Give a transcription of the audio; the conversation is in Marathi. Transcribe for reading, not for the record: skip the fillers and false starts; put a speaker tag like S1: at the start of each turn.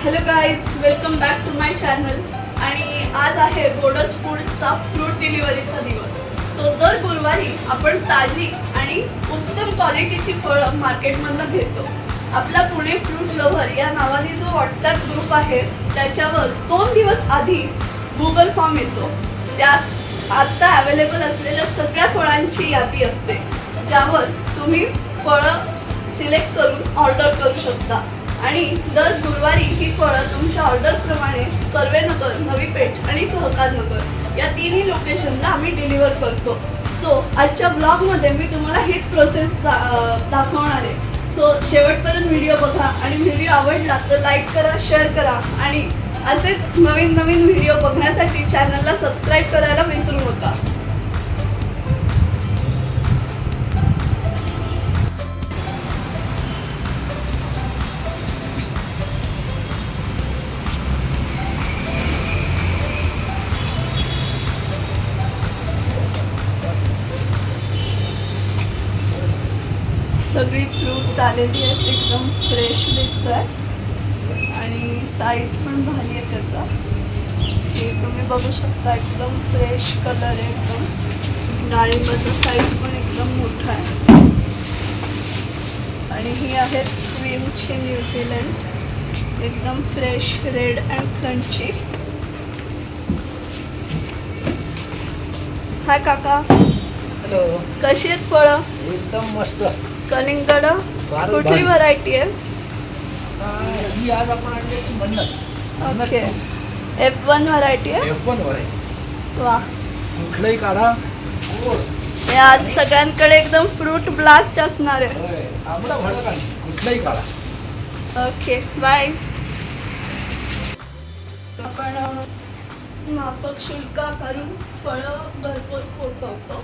S1: Hello guys, welcome back to my channel. आणि आज आहे बोडस फूड्सचा फ्रूट डिलिव्हरीचा दिवस. सो दर गुरुवारी आपण ताजी आणि उत्तम क्वालिटीची फळं मार्केटमधनं घेतो. आपला पुणे फ्रूट लव्हर या नावाने जो व्हॉट्सॲप ग्रुप आहे त्याच्यावर 2 दिवस आधी गुगल फॉर्म येतो. त्यात आत्ता अवेलेबल असलेल्या सगळ्या फळांची यादी असते, ज्यावर तुम्ही फळं सिलेक्ट करून ऑर्डर करू शकता. आणि दर गुरुवारी ही फळं तुमच्या ऑर्डरप्रमाणे कर्वेनगर, नवी पेठ आणि सहकारनगर या तिन्ही लोकेशनला आम्ही डिलिव्हर करतो. सो आजच्या ब्लॉगमध्ये मी तुम्हाला हीच प्रोसेस दाखवणार आहे. सो शेवटपर्यंत व्हिडिओ बघा आणि व्हिडिओ आवडला तर लाईक करा, शेअर करा आणि असेच नवीन नवीन व्हिडिओ बघण्यासाठी चॅनलला सबस्क्राईब करायला विसरू नका. सगळी फ्रूट्स आलेली आहेत, एकदम फ्रेश दिसत आहे आणि साईज पण भारी आहे त्याचा. हे तुम्ही बघू शकता, एकदम फ्रेश कलर आहे. एकदम डाळिंबाचा साईज पण एकदम मोठा आहे. आणि ही आहे क्वीनची न्यूझीलंड, एकदम फ्रेश, रेड अँड क्रंची. हाय काका,
S2: हॅलो.
S1: कशी आहेत फळं?
S2: एकदम मस्त.
S1: कलिंगड
S2: फारच
S1: कुठली
S2: भारी.
S1: व्हरायटी आहे?
S2: ही आज आपण आणली की मन्नत.
S1: ओके, F1 व्हरायटी आहे.
S2: F1 वर आहे.
S1: वा,
S2: कुठलंही काढा.
S1: हे आज सगळ्यांकडे एकदम फ्रूट ब्लास्ट असणार आहे.
S2: होय. आंबडा भडक आहे. कुठलंही काढा.
S1: Okay, bye. आपण माफक शुल्क आकारून फळं घरपोच पोहोचवतो.